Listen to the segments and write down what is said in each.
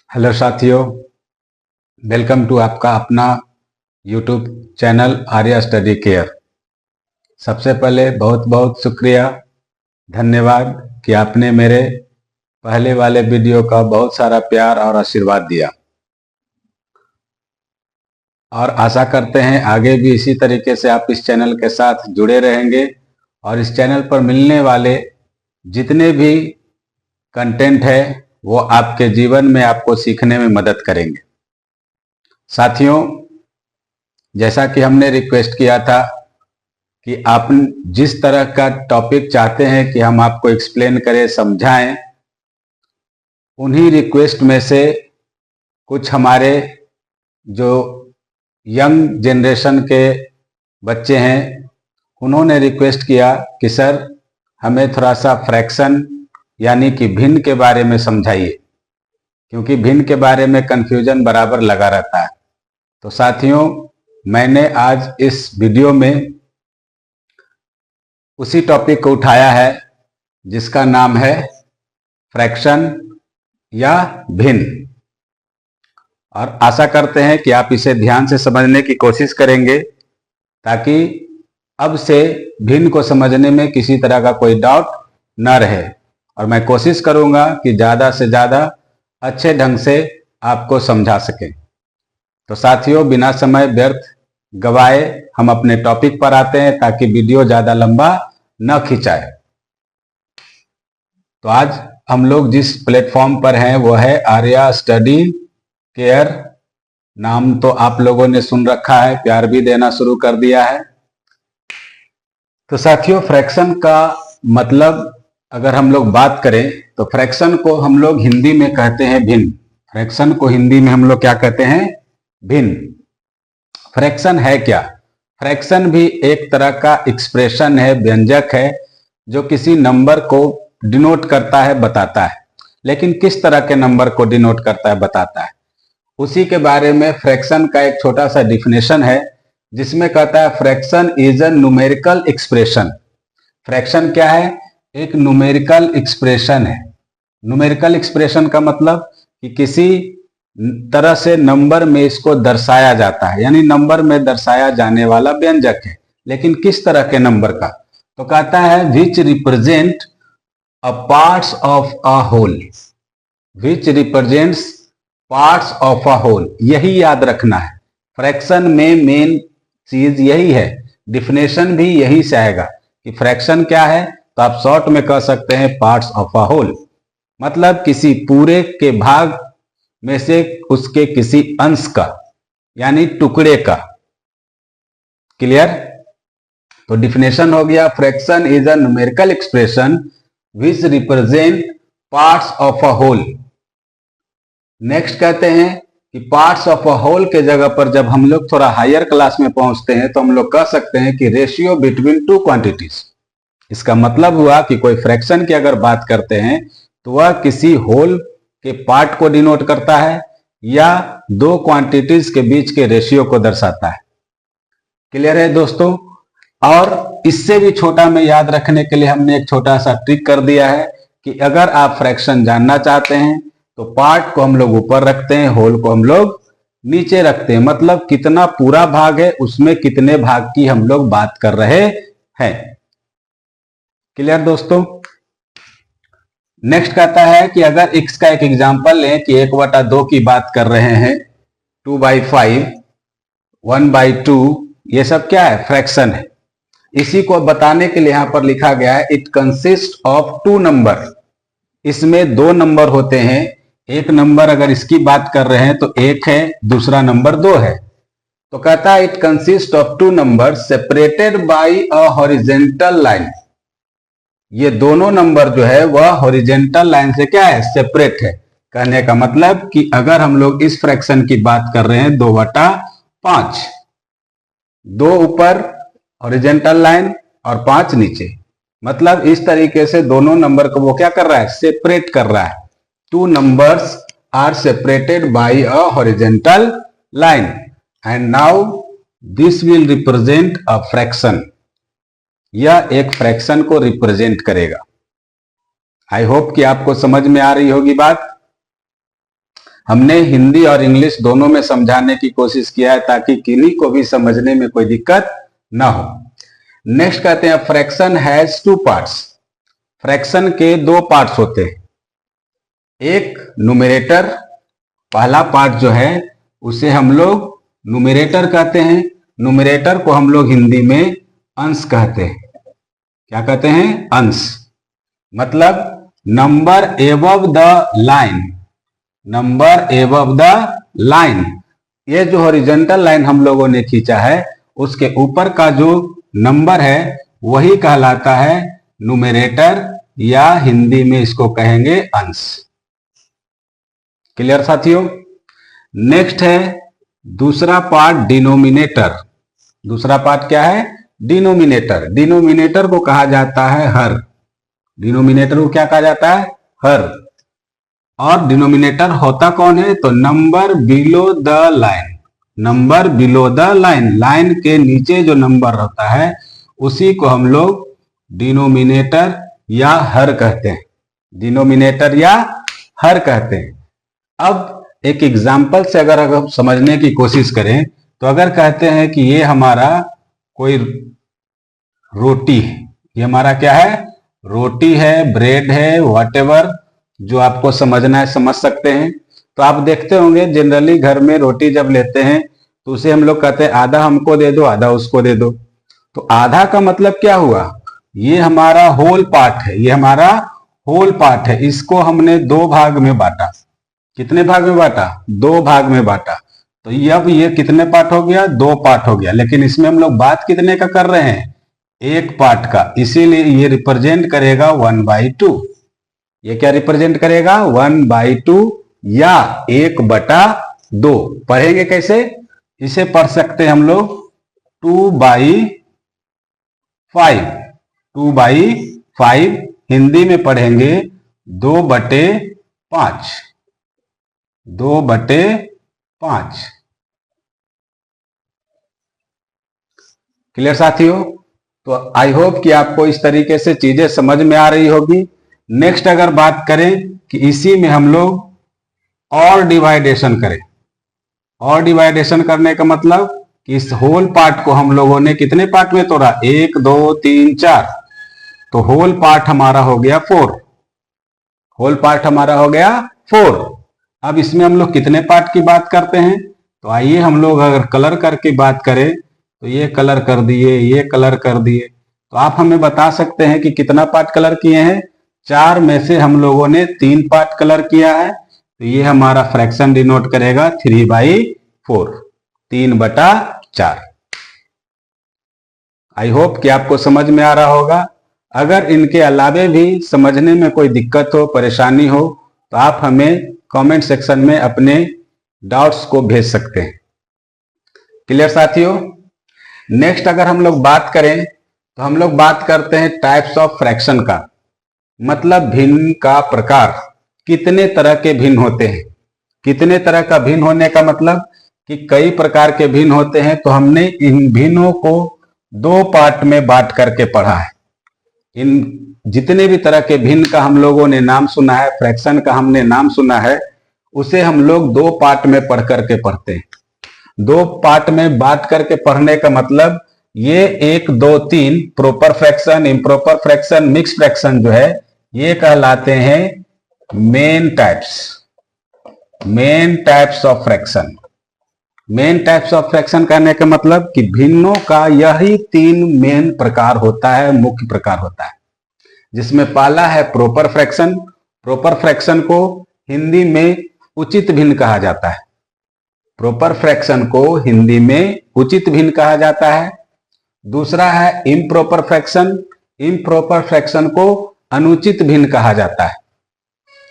Hello साथियों, welcome to आपका अपना YouTube channel Arya study care. सबसे पहले बहुत बहुत शुक्रिया, धन्यवाद कि आपने मेरे पहले वाले वीडियो का बहुत सारा प्यार और आशीर्वाद दिया और आशा करते हैं आगे भी इसी तरीके से आप इस चैनल के साथ जुड़े रहेंगे और इस चैनल पर मिलने वाले जितने भी कंटेंट है वो आपके जीवन में आपको सीखने में मदद करेंगे। साथियों, जैसा कि हमने रिक्वेस्ट किया था कि आप जिस तरह का टॉपिक चाहते हैं कि हम आपको एक्सप्लेन करें, समझाएं, उन्हीं रिक्वेस्ट में से कुछ हमारे जो यंग जनरेशन के बच्चे हैं उन्होंने रिक्वेस्ट किया कि सर हमें थोड़ा सा फ्रैक्शन यानी कि भिन्न के बारे में समझाइए, क्योंकि भिन्न के बारे में कंफ्यूजन बराबर लगा रहता है। तो साथियों, मैंने आज इस वीडियो में उसी टॉपिक को उठाया है जिसका नाम है फ्रैक्शन या भिन्न, और आशा करते हैं कि आप इसे ध्यान से समझने की कोशिश करेंगे ताकि अब से भिन्न को समझने में किसी तरह का कोई डाउट न रहे, और मैं कोशिश करूंगा कि ज़्यादा से ज़्यादा अच्छे ढंग से आपको समझा सकें। तो साथियों, बिना समय व्यर्थ गवाए हम अपने टॉपिक पर आते हैं ताकि वीडियो ज़्यादा लंबा न खिंचाए। तो आज हम लोग जिस प्लेटफॉर्म पर हैं वो है आर्या स्टडी केयर। नाम तो आप लोगों ने सुन रखा है, प्यार भी देना शुरू कर दिया है। तो साथियों, फ्रैक्शन का मतलब अगर हम लोग बात करें तो फ्रैक्शन को हम लोग हिंदी में कहते हैं भिन्न। फ्रैक्शन को हिंदी में हम लोग क्या कहते हैं? भिन्न। फ्रैक्शन है क्या? फ्रैक्शन भी एक तरह का एक्सप्रेशन है, व्यंजक है, जो किसी नंबर को डिनोट करता है, बताता है। लेकिन किस तरह के नंबर को डिनोट करता है, बताता है, उसी के बारे में फ्रैक्शन का एक छोटा सा डिफिनेशन है जिसमें कहता है fraction is a numerical expression. Fraction क्या है? एक न्यूमेरिकल एक्सप्रेशन है। न्यूमेरिकल एक्सप्रेशन का मतलब कि किसी तरह से नंबर में इसको दर्शाया जाता है, यानी नंबर में दर्शाया जाने वाला व्यंजक है। लेकिन किस तरह के नंबर का? तो कहता है which represent a parts of a whole. Which represents parts of a whole, यही याद रखना है। फ्रैक्शन में मेन चीज यही है, डिफिनेशन भी यही से आएगा कि फ्रैक्शन क्या है। तो आप शॉर्ट में कह सकते हैं पार्ट्स ऑफ अ होल, मतलब किसी पूरे के भाग में से उसके किसी अंश का, यानी टुकड़े का। क्लियर? तो डिफिनेशन हो गया, fraction is a numerical expression which represent parts of a whole. Next कहते हैं कि पार्ट्स ऑफ अ होल के जगह पर जब हम लोग थोड़ा हायर क्लास में पहुंचते हैं तो हम लोग कह सकते हैं कि रेशियो बिटवीन टू क्वांटिटीज। इसका मतलब हुआ कि कोई फ्रैक्शन की अगर बात करते हैं तो वह किसी होल के पार्ट को डिनोट करता है या दो क्वांटिटीज के बीच के रेशियो को दर्शाता है। क्लियर है दोस्तों? और इससे भी छोटा में याद रखने के लिए हमने एक छोटा सा ट्रिक कर दिया है कि अगर आप फ्रैक्शन जानना चाहते हैं तो पार्ट को हम लोग ऊपर रखते हैं, होल को हम लोग नीचे रखते हैं। मतलब कितना पूरा भाग है, उसमें कितने भाग की हम लोग बात कर रहे हैं। क्लियर दोस्तों? नेक्स्ट कहता है कि अगर x का एक एग्जांपल लें कि 1/2 की बात कर रहे हैं, 2/5, 1/2, ये सब क्या है? फ्रैक्शन है। इसी को बताने के लिए यहां पर लिखा गया है इट कंसिस्ट ऑफ 2 नंबर। इसमें 2 नंबर होते हैं। एक नंबर अगर इसकी बात कर रहे हैं तो 1 है, दूसरा नंबर 2 है। तो कहता है it consist of 2 number separated by a horizontal line. ये दोनों नंबर जो है वह हॉरिजॉन्टल लाइन से क्या है? सेपरेट है। कहने का मतलब कि अगर हम लोग इस फ्रैक्शन की बात कर रहे हैं 2/5, 2 ऊपर हॉरिजॉन्टल लाइन और 5 नीचे, मतलब इस तरीके से दोनों नंबर को वो क्या कर रहा है? सेपरेट कर रहा है। 2 numbers are separated by a horizontal line and now this will represent a fraction. यह एक फ्रैक्शन को रिप्रेजेंट करेगा। आई होप कि आपको समझ में आ रही होगी बात। हमने हिंदी और इंग्लिश दोनों में समझाने की कोशिश किया है ताकि किन्हीं को भी समझने में कोई दिक्कत ना हो। नेक्स्ट कहते हैं fraction has two parts. Fraction के दो पार्ट्स होते हैं, एक न्यूमरेटर, पहला पार्ट जो है उसे हम लोग न्यूमरेटर कहते हैं। न्यूमरेटर को हम लोग हिंदी में अंश कहते हैं। क्या कहते हैं? अंश। मतलब number above the line, number above the line. ये जो हॉरिजॉन्टल लाइन हम लोगों ने खींचा है उसके ऊपर का जो नंबर है वही कहलाता है न्यूमरेटर, या हिंदी में इसको कहेंगे अंश। क्लियर साथियों? नेक्स्ट है दूसरा पार्ट डिनोमिनेटर। दूसरा पार्ट क्या है? डिनोमिनेटर। डिनोमिनेटर को कहा जाता है हर। डिनोमिनेटर को क्या कहा जाता है? हर। और डिनोमिनेटर होता कौन है? तो number below the line. Number below the line, line के नीचे जो नंबर होता है उसी को हम लोग डिनोमिनेटर या हर कहते हैं। डिनोमिनेटर या हर कहते हैं। अब एक एग्जाम्पल से अगर हम समझने की कोशिश करें तो अगर कहते हैं कि ये हमारा कोई रोटी है, ये हमारा क्या है? रोटी है, ब्रेड है, व्हाटएवर जो आपको समझना है समझ सकते हैं। तो आप देखते होंगे जनरली घर में रोटी जब लेते हैं तो उसे हम लोग कहते हैं आधा हमको दे दो, आधा उसको दे दो। तो आधा का मतलब क्या हुआ? ये हमारा होल पार्ट है, ये हमारा होल पार्ट है। इसको हमने दो भाग में बांटा। कितने भाग में बांटा? दो भाग में बांटा। तो अब ये कितने पार्ट हो गया? दो पार्ट हो गया। लेकिन इसमें हम लोग बात कितने का कर रहे हैं? एक पार्ट का। इसीलिए ये रिप्रेजेंट करेगा 1/2। ये क्या रिप्रेजेंट करेगा? 1/2 या 1/2। पढ़ेंगे कैसे? इसे पढ़ सकते हैं हम लोग 2/5। 2/5 हिंदी में पढ़ेंगे 2/5। 2/5। क्लियर साथियों? तो आई होप कि आपको इस तरीके से चीजें समझ में आ रही होगी। नेक्स्ट अगर बात करें कि इसी में हम लोग और डिवाइडेशन करें। और डिवाइडेशन करने का मतलब कि इस होल पार्ट को हम लोगों ने कितने पार्ट में तोड़ा? 1 2 3 4। तो होल पार्ट हमारा हो गया 4। होल पार्ट हमारा हो गया 4। अब इसमें हम लोग कितने पार्ट की बात करते हैं? तो आइए हम लोग अगर कलर करके बात करें तो ये कलर कर दिए, ये कलर कर दिए। तो आप हमें बता सकते हैं कि कितना पार्ट कलर किए हैं? 4 में से हम लोगों ने 3 पार्ट कलर किया है। तो ये हमारा फ्रैक्शन डिनोट करेगा 3/4, 3/4। आई होप कि आपको समझ में आ रहा होगा। अगर इनके अलावे भी समझने में कोई दिक्कत हो, परेशानी हो तो आप हमें कमेंट सेक्शन में अपने डाउट्स को भेज सकते हैं। क्लियर साथियों? नेक्स्ट अगर हम लोग बात करें तो हम लोग बात करते हैं टाइप्स ऑफ फ्रैक्शन का। मतलब भिन्न का प्रकार। कितने तरह के भिन्न होते हैं? कितने तरह का भिन्न होने का मतलब कि कई प्रकार के भिन्न होते हैं। तो हमने इन भिन्नों को दो पार्ट में बांट करके पढ़ा है। इन जितने भी तरह के भिन्न का हम लोगों ने नाम सुना है, फ्रैक्शन का हमने नाम सुना है, उसे हम लोग दो पार्ट में पढ़ करके पढ़ते हैं। दो पार्ट में बांट करके पढ़ने का मतलब ये 1 2 3 proper fraction, improper fraction, mix fraction जो है ये कहलाते हैं main types. Main types of fraction. Main types of fraction कहने का मतलब कि भिन्नों का यही 3 मेन प्रकार होता है, मुख्य प्रकार होता है। जिसमें पहला है प्रॉपर फ्रैक्शन। प्रॉपर फ्रैक्शन को हिंदी में उचित भिन्न कहा जाता है। प्रॉपर फ्रैक्शन को हिंदी में उचित भिन्न कहा जाता है। दूसरा है इम्प्रॉपर फ्रैक्शन। इम्प्रॉपर फ्रैक्शन को अनुचित भिन्न कहा जाता है।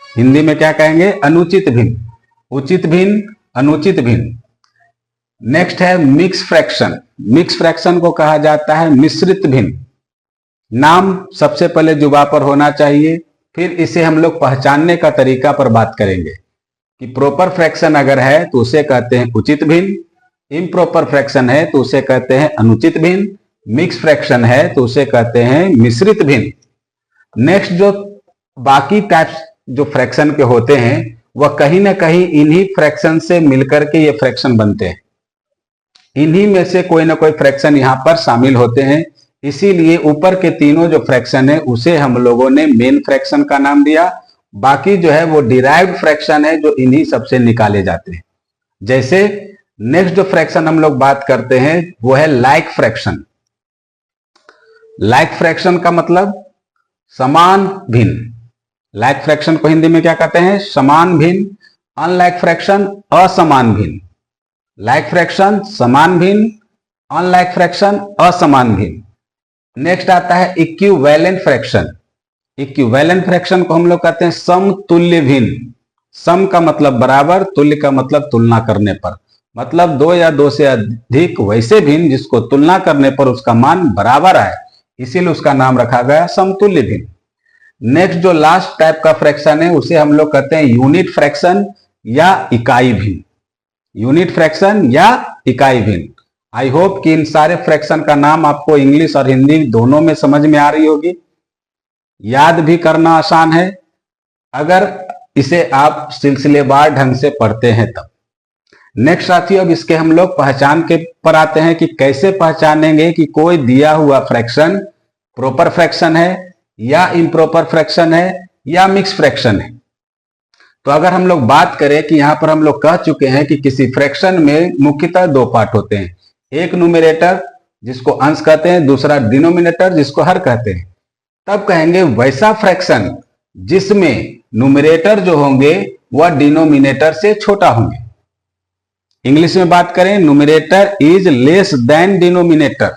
हिंदी में क्या कहेंगे? अनुचित भिन्न। उचित भिन्न, अनुचित भिन्न। नेक्स्ट है मिक्स फ्रैक्शन। मिक्स फ्रैक्शन को कहा जाता है मिश्रित भिन्न। नाम सबसे पहले जुबान पर होना चाहिए, फिर इसे हम लोग पहचानने का तरीका पर बात करेंगे कि प्रॉपर फ्रैक्शन अगर है तो उसे कहते हैं उचित भिन्न, इम्प्रॉपर फ्रैक्शन है तो उसे कहते हैं अनुचित भिन्न, मिक्स फ्रैक्शन है तो उसे कहते हैं मिश्रित भिन्न। नेक्स्ट जो बाकी टाइप्स जो फ्रैक्शन के होते हैं वह कहीं ना कहीं इन्हीं फ्रैक्शन से मिलकर के ये फ्रैक्शन बनते हैं। इन्हीं में से कोई ना कोई फ्रैक्शन यहाँ पर शामिल होते हैं। इसीलिए ऊपर के तीनों जो फ्रैक्शन है उसे हम लोगों ने मेन फ्रैक्शन का नाम दिया। बाकी जो है वो डिराइव्ड फ्रैक्शन है जो इन्हीं सबसे निकाले जाते हैं। जैसे नेक्स्ट जो फ्रैक्शन हम लोग बात करते हैं वो है लाइक फ्रैक्शन। लाइक फ्रैक्शन का मतलब समान भिन्न। लाइक फ्रैक्शन को हिंदी में क्या कहते हैं? समान भिन्न। अनलाइक फ्रैक्शन असमान भिन्न। लाइक फ्रैक्शन समान भिन्न, अनलाइक फ्रैक्शन असमान भिन्न। नेक्स्ट आता है इक्विवेलेंट फ्रैक्शन। इक्विवेलेंट फ्रैक्शन को हम लोग कहते हैं समतुल्य भिन्न। सम का मतलब बराबर, तुल्य का मतलब तुलना करने पर, मतलब दो या दो से अधिक वैसे भिन्न जिसको तुलना करने पर उसका मान बराबर आए, इसीलिए उसका नाम रखा गया समतुल्य भिन्न। नेक्स्ट जो लास्ट टाइप का फ्रैक्शन है उसे हम लोग कहते हैं यूनिट फ्रैक्शन या इकाई भिन्न। यूनिट फ्रैक्शन या इकाई भिन्न। आई होप कि इन सारे फ्रैक्शन का नाम आपको इंग्लिश और हिंदी दोनों में समझ में आ रही होगी, याद भी करना आसान है अगर इसे आप सिलसिलेवार ढंग से पढ़ते हैं तब। नेक्स्ट साथियों, अब इसके हम लोग पहचान के पर आते हैं कि कैसे पहचानेंगे कि कोई दिया हुआ फ्रैक्शन प्रॉपर फ्रैक्शन है या इम्प्रॉपर फ्रैक्शन है या मिक्स फ्रैक्शन है। तो अगर हम लोग बात करें कि यहां पर हम लोग कह चुके हैं कि किसी फ्रैक्शन में मुख्यतः दो पार्ट होते हैं, एक न्यूमरेटर जिसको अंश कहते हैं, दूसरा डिनोमिनेटर जिसको हर कहते हैं। तब कहेंगे वैसा फ्रैक्शन जिसमें न्यूमरेटर जो होंगे वह डिनोमिनेटर से छोटा होंगे। इंग्लिश में बात करें, numerator is less than denominator.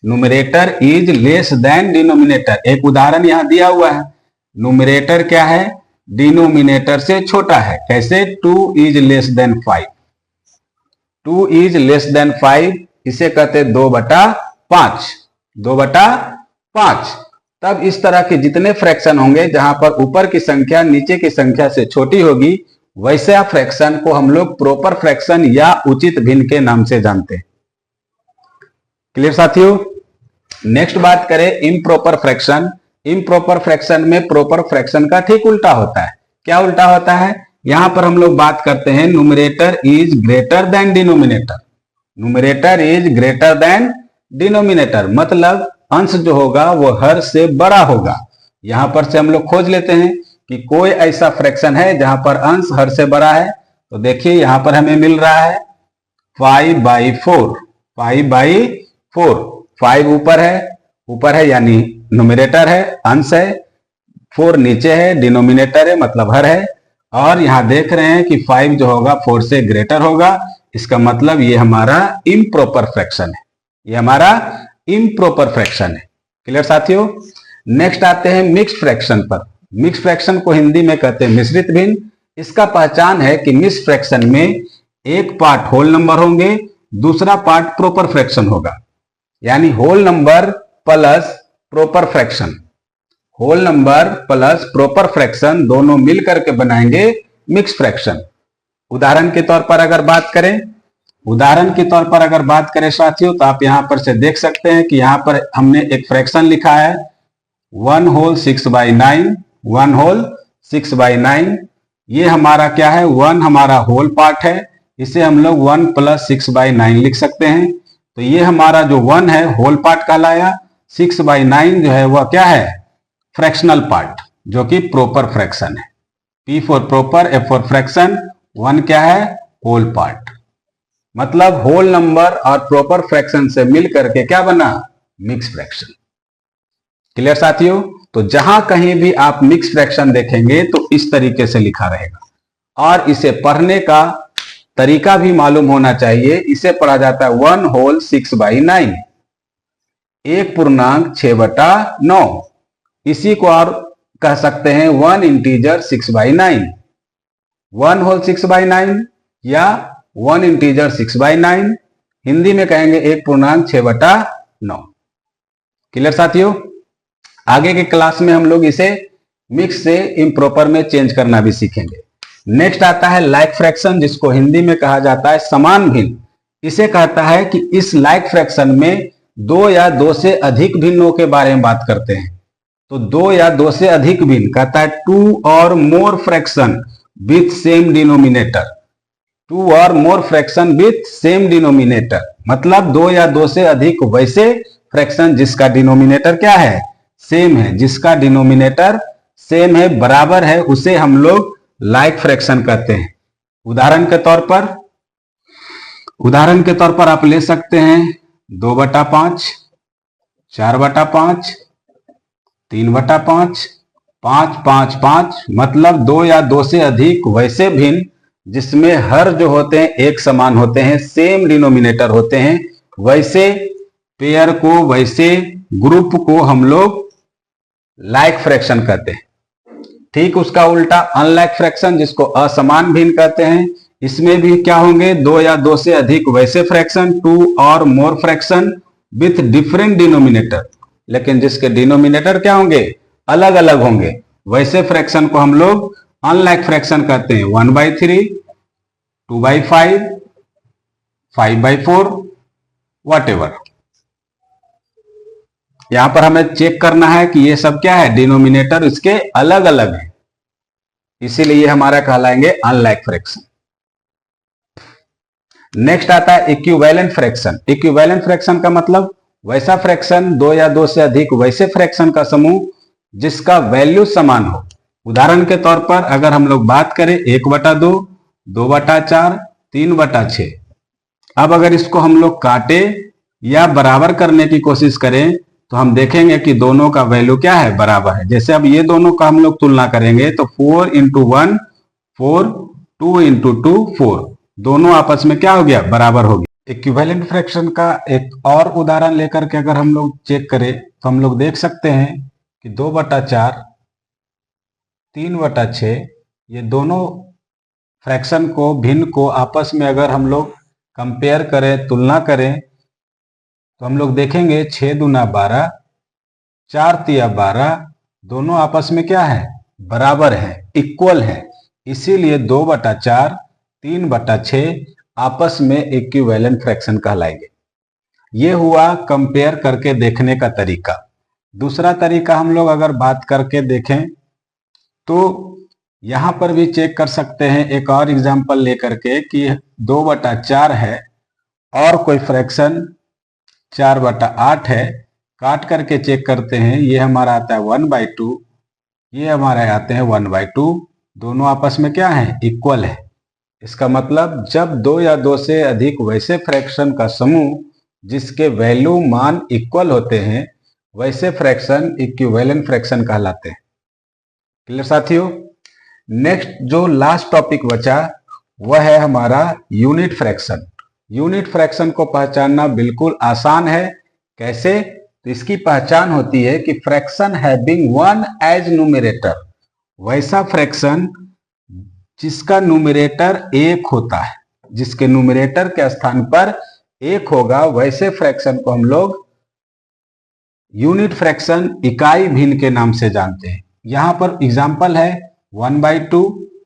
Numerator is less than denominator. एक उदाहरण यहां दिया हुआ है, न्यूमरेटर क्या है? डिनोमिनेटर से छोटा है। कैसे? 2 is less than 5। 2 is less than 5 इसे कहते 2/5। 2/5। तब इस तरह के जितने फ्रैक्शन होंगे जहां पर ऊपर की संख्या नीचे की संख्या से छोटी होगी, वैसे फ्रैक्शन को हम लोग प्रॉपर फ्रैक्शन या उचित भिन्न के नाम से जानते हैं। क्लियर साथियों? नेक्स्ट बात करें इम्प्रॉपर फ्रैक्शन। इम्प्रॉपर फ्रैक्शन में प्रॉपर फ्रैक्शन का ठीक उल्टा होता है। क्या उल्टा होता है? यहां पर हम लोग बात करते हैं numerator is greater than denominator. Numerator is greater than denominator, मतलब अंश जो होगा वो हर से बड़ा होगा। यहां पर से हम लोग खोज लेते हैं कि कोई ऐसा फ्रैक्शन है जहां पर अंश हर से बड़ा है। तो देखिए यहां पर हमें मिल रहा है 5/4। 5/4। 5 ऊपर है यानी न्यूमरेटर है, अंश है। 4 नीचे है, डिनोमिनेटर है मतलब हर है। और यहां देख रहे हैं कि 5 जो होगा 4 से ग्रेटर होगा। इसका मतलब ये हमारा इम्प्रॉपर फ्रैक्शन है। ये हमारा इम्प्रॉपर फ्रैक्शन है। क्लियर साथियों? नेक्स्ट आते हैं मिक्स्ड फ्रैक्शन पर। मिक्स्ड फ्रैक्शन को हिंदी में कहते हैं मिश्रित भिन्न। इसका पहचान है कि मिक्स्ड फ्रैक्शन में एक पार्ट होल नंबर होंगे, दूसरा पार्ट प्रॉपर फ्रैक्शन होगा। यानी whole number plus proper fraction, whole number plus proper fraction दोनों मिलकर के बनाएंगे मिक्स फ्रैक्शन। उदाहरण के तौर पर अगर बात करें साथियों, तो आप यहां पर से देख सकते हैं कि यहां पर हमने एक फ्रैक्शन लिखा है 1 होल 6/9। 1 होल 6/9 ये हमारा क्या है? 1 हमारा होल पार्ट है, इसे हम लोग 1 + 6/9 लिख सकते हैं। तो ये हमारा जो 1 है होल पार्ट कहलाया। 6/9 जो है वह क्या है? फ्रैक्शनल पार्ट, जो कि प्रॉपर फ्रैक्शन है। P for proper, F for fraction, 1 क्या है? Whole part. मतलब होल नंबर और प्रॉपर फ्रैक्शन से मिल करके क्या बना? Mix fraction. क्लियर साथियों? तो जहां कहीं भी आप मिक्स फ्रैक्शन देखेंगे तो इस तरीके से लिखा रहेगा, और इसे पढ़ने का तरीका भी मालूम होना चाहिए। इसे पढ़ा जाता है 1 होल 6/9, 1/6/9। इसी को और कह सकते हैं 1 इंटीजर 6/9। 1 होल 6/9 या 1 इंटीजर 6/9 हिंदी में कहेंगे 1/6/9। क्लियर साथियों? आगे के क्लास में हम लोग इसे मिक्स से इम्प्रॉपर में चेंज करना भी सीखेंगे। नेक्स्ट आता है लाइक फ्रैक्शन, जिसको हिंदी में कहा जाता है समान भिन्न। इसे कहता है कि इस लाइक फ्रैक्शन में 2 या 2 से अधिक भिन्नों के बारे में बात करते हैं। तो 2 या 2 से अधिक भिन्न कहता है 2 और मोर फ्रैक्शन विथ सेम डिनोमिनेटर, 2 और मोर फ्रैक्शन विथ सेम डिनोमिनेटर, मतलब 2 या 2 से अधिक वैसे फ्रैक्शन जिसका डिनोमिनेटर क्या है, सेम है, जिसका डिनोमिनेटर सेम है, बराबर है, उसे हम लोग लाइक फ्रैक्शन कहते हैं। उदाहरण के तौर पर आप ले सकते हैं 2/5, 4/5, 3/5, 5/5, मतलब 2 या 2 से अधिक वैसे भिन्न जिसमें हर जो होते हैं एक समान होते हैं, सेम डिनोमिनेटर होते हैं, वैसे पेयर को, वैसे ग्रुप को हम लोग लाइक फ्रैक्शन कहते हैं। ठीक उसका उल्टा अनलाइक फ्रैक्शन, जिसको असमान भिन्न कहते हैं, इसमें भी क्या होंगे, 2 या 2 से अधिक वैसे फ्रैक्शन, 2 और मोर फ्रैक्शन विथ डिफरेंट डिनोमिनेटर, लेकिन जिसके डिनोमिनेटर क्या होंगे, अलग अलग होंगे, वैसे फ्रैक्शन को हम लोग अनलाइक फ्रैक्शन कहते हैं। 1/3, 2/5, 5/4, व्हाटएवर। यहां पर हमें चेक करना है कि ये सब क्या है, डिनोमिनेटर इसके अलग अलग है, इसीलिए ये हमारा कहलाएंगे अनलाइक फ्रैक्शन। नेक्स्ट आता है इक्विवेलेंट फ्रैक्शन। इक्विवेलेंट फ्रैक्शन का मतलब वैसा फ्रैक्शन, 2 या 2 से अधिक वैसे फ्रैक्शन का समूह जिसका वैल्यू समान हो। उदाहरण के तौर पर अगर हम लोग बात करें 1/2, 2/4, 3/6, अब अगर इसको हम लोग काटे या बराबर करने की कोशिश करें तो हम देखेंगे कि दोनों का वैल्यू क्या है, बराबर है। जैसे अब ये दोनों का हम लोग तुलना करेंगे तो 4 × 1 4, 2 × 2 4, दोनों आपस में क्या हो गया, बराबर हो गया। इक्विवेलेंट फ्रैक्शन का एक और उदाहरण लेकर के अगर हम लोग चेक करें तो हम लोग देख सकते हैं कि 2/4, 3/6, ये दोनों फ्रैक्शन को, भिन्न को आपस में अगर हम लोग कंपेयर करें, तुलना करें, तो हम लोग देखेंगे 6 दूना 12, 4 तिया 12, दोनों आपस में क्या है, बराबर है, इक्वल है, इसीलिए 2/4, 3/6 आपस में इक्विवेलेंट फ्रैक्शन कहलाएंगे। ये हुआ कंपेयर करके देखने का तरीका। दूसरा तरीका हम लोग अगर बात करके देखें तो यहां पर भी चेक कर सकते हैं, एक और एग्जांपल लेकर के कि 2/4 है और कोई फ्रैक्शन 4/8 है, काट करके चेक करते हैं, ये हमारा आता है 1/2, ये हमारे आते हैं 1/2, दोनों आपस में क्या है, इक्वल है। इसका मतलब जब 2 या 2 से अधिक वैसे फ्रैक्शन का समूह जिसके वैल्यू मान इक्वल होते हैं, वैसे फ्रैक्शन इक्विवेलेंट फ्रैक्शन कहलाते हैं। क्लियर साथियों। नेक्स्ट जो लास्ट टॉपिक बचा वह है हमारा यूनिट फ्रैक्शन। यूनिट फ्रैक्शन को पहचानना बिल्कुल आसान है। कैसे, तो इसकी पहचान होती है कि fraction having one as numerator, वैसा फ्रैक्शन जिसका न्यूमरेटर 1 होता है, जिसके न्यूमरेटर के स्थान पर 1 होगा, वैसे फ्रैक्शन को हम लोग यूनिट फ्रैक्शन, इकाई भिन्न के नाम से जानते हैं। यहां पर एग्जांपल है 1/2,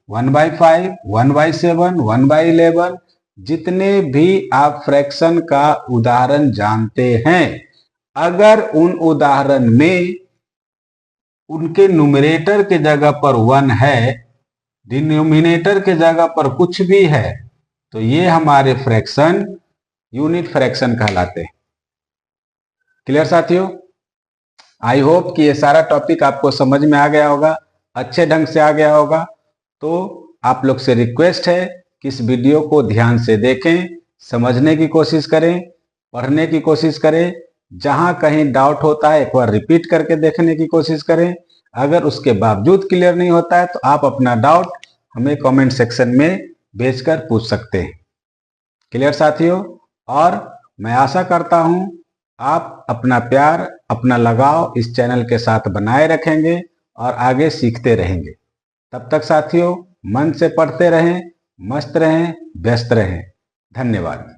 1/5, 1/7, 1/11, जितने भी आप फ्रैक्शन का उदाहरण जानते हैं, अगर उन उदाहरण में उनके न्यूमरेटर के जगह पर 1 है, डिनोमिनेटर के जगह पर कुछ भी है, तो ये हमारे फ्रैक्शन यूनिट फ्रैक्शन कहलाते हैं। क्लियर साथियों। आई होप कि ये सारा टॉपिक आपको समझ में आ गया होगा, अच्छे ढंग से आ गया होगा। तो आप लोग से रिक्वेस्ट है कि इस वीडियो को ध्यान से देखें, समझने की कोशिश करें, पढ़ने की कोशिश करें, जहां कहीं डाउट होता है एक बार रिपीट करके देखने की कोशिश करें। अगर उसके बावजूद क्लियर नहीं होता है तो आप अपना डाउट हमें कमेंट सेक्शन में भेजकर पूछ सकते हैं। क्लियर साथियों। और मैं आशा करता हूं आप अपना प्यार, अपना लगाव इस चैनल के साथ बनाए रखेंगे और आगे सीखते रहेंगे। तब तक साथियों मन से पढ़ते रहें, मस्त रहें, व्यस्त रहें। धन्यवाद।